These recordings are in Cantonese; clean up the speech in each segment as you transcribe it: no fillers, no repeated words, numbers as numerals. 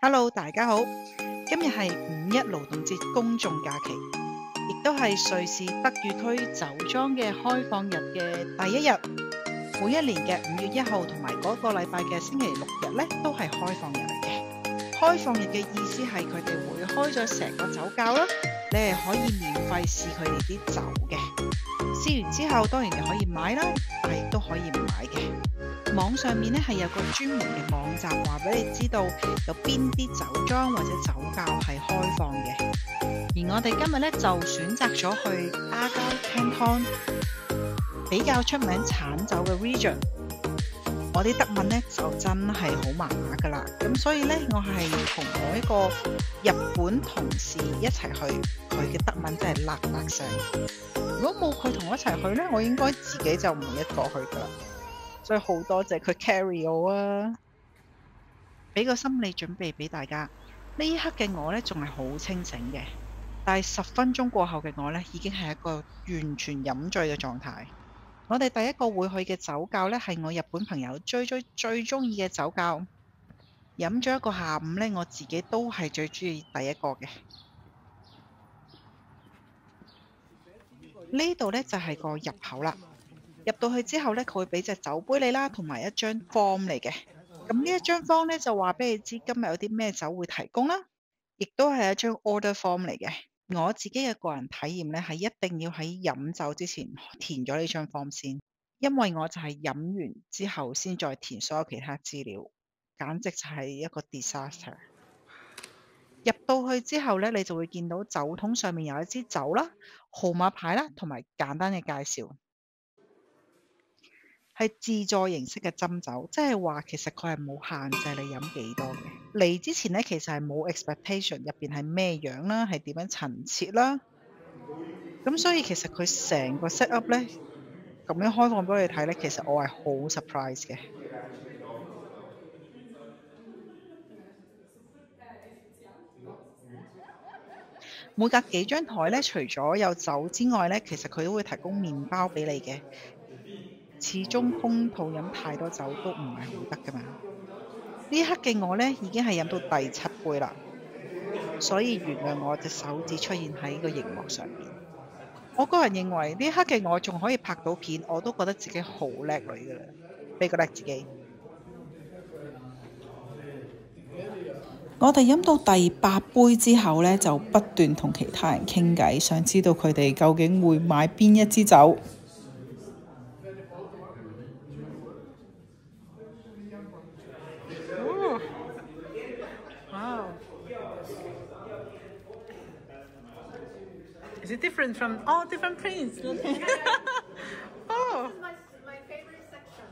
Hello，大家好。今日係5·1勞動節公眾假期，亦都係瑞士德語區酒莊嘅開放日嘅第一日。每一年嘅5月1號同埋嗰個禮拜嘅星期六日咧，都係開放日嚟嘅。開放日嘅意思係佢哋會開咗成個酒窖啦，你係可以免費試佢哋啲酒嘅。試完之後，當然你可以買啦，但係亦都可以唔買嘅。網上面咧係有個專門嘅網站，話俾你知道有邊啲酒莊或者酒窖係開放嘅。而我哋今日咧就選擇咗去Aargau Canton 比較出名橙酒嘅 region。我啲德文咧就真係好麻麻噶啦，咁所以咧我係同我一個日本同事一齊去，佢嘅德文真係喇喇聲。如果冇佢同我一齊去咧，我應該自己就唔會一個去噶啦。所以好多謝佢 carry 我啊！俾個心理準備俾大家，呢一刻嘅我呢仲係好清醒嘅，但係10分鐘過後嘅我呢已經係一個完全飲醉嘅狀態。我哋第一個會去嘅酒窖呢係我日本朋友最中意嘅酒窖，飲咗一個下午呢，我自己都係最中意第一個嘅。呢度呢就係個入口啦。入到去之後呢，佢會俾隻酒杯你啦，同埋一張 form 嚟嘅。咁呢一張 form 呢，就話俾你知今日有啲咩酒會提供啦，亦都係一張 order form 嚟嘅。我自己嘅個人體驗呢，係一定要喺飲酒之前填咗呢張 form 先，因為我就係飲完之後先再填所有其他資料，簡直就係一個 disaster。入到去之後呢，你就會見到酒桶上面有一支酒啦、號碼牌啦，同埋簡單嘅介紹。係自助形式嘅斟酒，即係話其實佢係冇限制你飲幾多嘅。嚟之前咧，其實係冇 expectation 入邊係咩樣啦，係點樣陳設啦。咁所以其實佢成個 set up 咧咁樣開放俾你睇咧，其實我係好 surprise 嘅。每隔幾張台咧，除咗有酒之外咧，其實佢都會提供麵包俾你嘅。始終空肚飲太多酒都唔係好得噶嘛。呢一刻嘅我呢已經係飲到第7杯啦，所以原諒我隻手指出現喺個熒幕上面。我個人認為呢一刻嘅我仲可以拍到片，我都覺得自己好叻女噶啦，俾個叻自己。我哋飲到第8杯之後呢，就不斷同其他人傾偈，想知道佢哋究竟會買邊一支酒。Is it different from all different prints? Oh. This is my favorite section.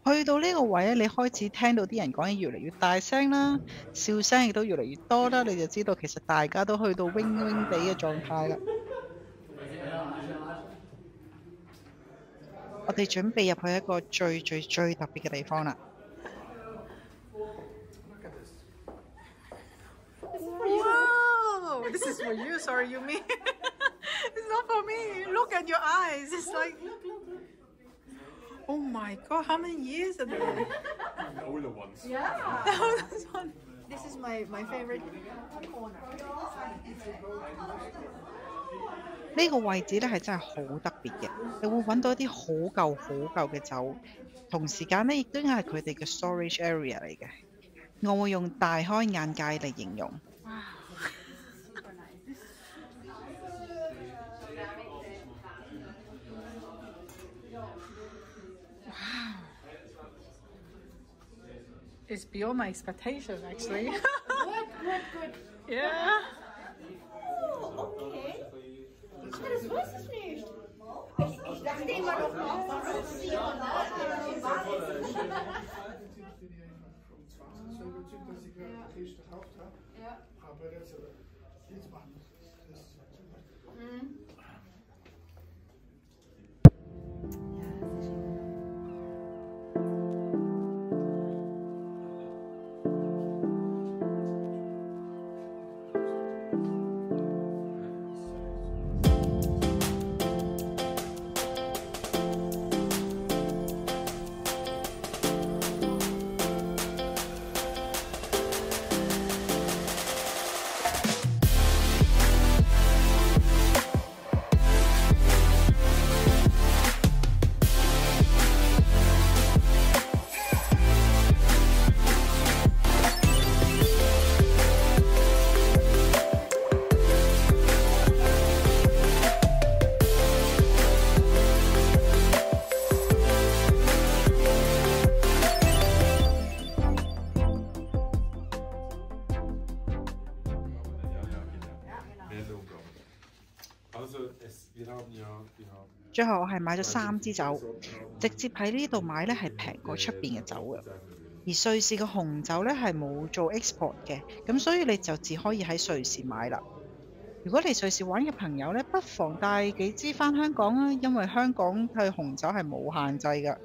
去到呢個位咧，你開始聽到啲人講嘢越嚟越大聲啦，笑聲亦都越嚟越多啦，你就知道其實大家都去到 wing wing 地嘅狀態啦。我哋準備入去一個最特別嘅地方啦。This is for you, sorry, you mean? It's not for me. Look at your eyes. It's like, oh my God, how many years ago? The older ones. Yeah. This one. This is my favorite corner. 呢個位置咧係真係好特別嘅，你會揾到一啲好舊嘅酒，同時間咧亦都係佢哋嘅 storage area 嚟嘅。我會用大開眼界嚟形容。It's beyond my expectation, actually. Good. Yeah. Oh, okay. Das wusste ich nicht. Ich dachte immer noch Also wir haben 最後我係買咗3支酒，直接喺呢度買咧係平過出邊嘅酒嘅。而瑞士嘅紅酒咧係冇做 export 嘅，咁所以你就只可以喺瑞士買啦。如果嚟瑞士玩嘅朋友咧，不妨帶幾支返香港啊，因為香港嘅紅酒係冇限制㗎。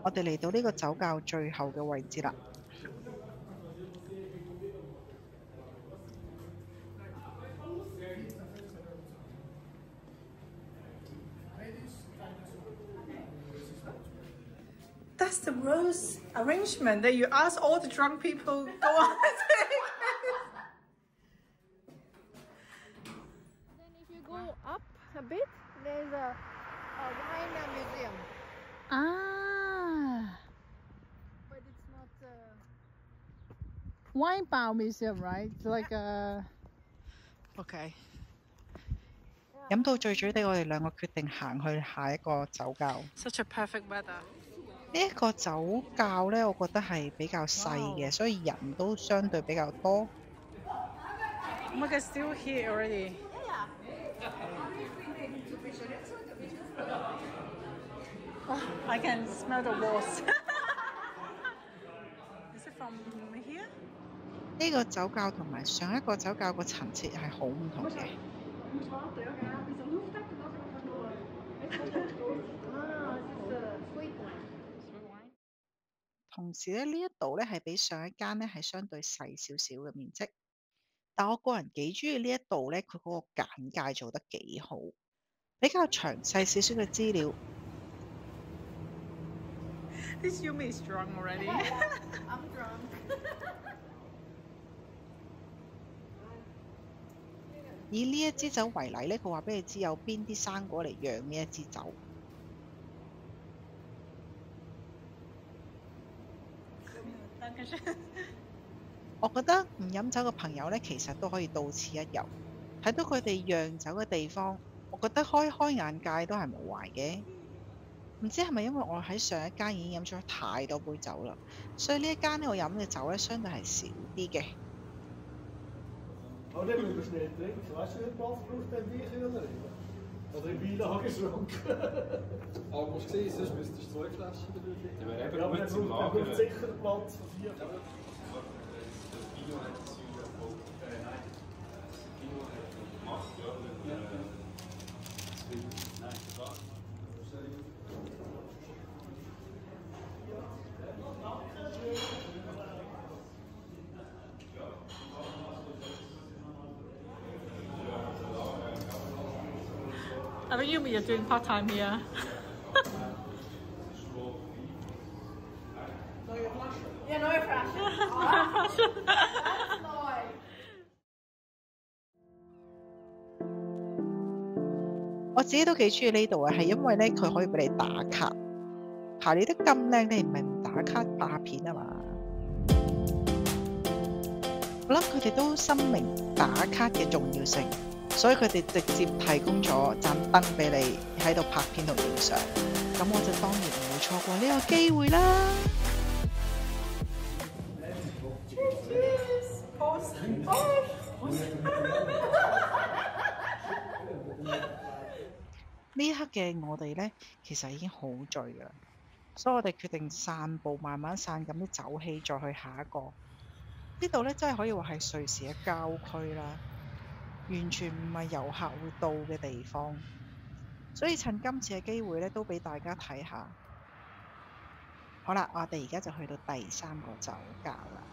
我哋嚟到呢個酒窖最後嘅位置啦。That's the worst arrangement that you ask all the drunk people go on. Then if you go up a bit, there's a wine museum. Ah, But it's not... wine bar museum, right? It's like a... Okay. 飲到醉醉地，我哋兩個決定行去下一個酒窖。 Such a perfect weather. 呢一個酒窖呢，我覺得係比較細嘅，所以人都相對比較多。 Oh my god, still here already. Oh, I can smell the walls. Is it from here? 呢個酒窖同埋上一個酒窖個層次係好唔同嘅。同時咧，呢一度咧係比上一間咧係相對細少少嘅面積，但我個人幾中意呢一度咧，佢嗰個簡介做得幾好，比較詳細少少嘅資料。This Yumi is drunk already. I'm drunk. 以呢一支酒為例咧，佢話俾你知有邊啲生果嚟釀呢一支酒。我覺得唔飲酒嘅朋友咧，其實都可以到此一遊，睇到佢哋釀酒嘅地方，我覺得開眼界都係無壞嘅。唔知係咪因為我喺上一間已經飲咗太多杯酒啦，所以呢一間我飲嘅酒咧相對係少啲嘅。 Oh, den müssen wir nicht trinken. Weißt du, wie viel Platz braucht der Weinkühler? Oder im Weinlagerschrank? Aber musst du sehen, sonst müsstest du 2 Flaschen dafür trinken. Ja, Ja, aber gut er zum braucht Lager. sicher Platz für 4. Das Bio hat das Säure auch. Nein. Das Bio hat das gemacht, ja. Nein, das war. I think Yumi, you're doing part time here. Ja, neue Flasche. That's neu. 我自己都幾中意呢度啊，係因為咧佢可以俾你打卡，排列得咁靚，你唔係唔打卡拍下片啊嘛？我諗佢哋都深明打卡嘅重要性，所以佢哋直接提供咗盞燈俾你喺度拍片同影相，咁我就當然唔會錯過呢個機會啦。 呢一刻嘅我哋呢，其實已經好醉㗎啦，所以我哋決定散步，慢慢散咁啲酒氣，再去下一個。呢度呢，真係可以話係瑞士嘅郊區啦，完全唔係遊客會到嘅地方。所以趁今次嘅機會呢，都俾大家睇下。好啦，我哋而家就去到第3個酒窖啦。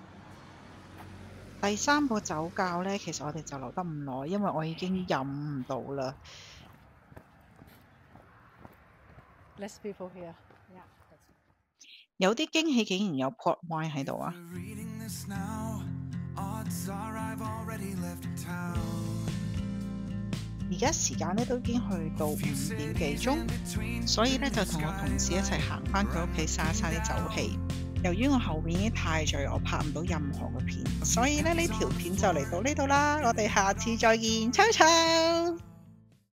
第3個酒窖呢，其實我哋就留得唔耐，因為我已經飲唔到啦。 Less people here. 有啲驚喜，竟然有 port wine 喺度啊！而家時間咧都已經去到5點幾鐘，所以咧就同我同事一齊行返佢屋企嘥啲酒氣。由於我後面已經太醉，我拍唔到任何嘅片，所以咧呢條片就嚟到呢度啦。我哋下次再見，ciao ciao。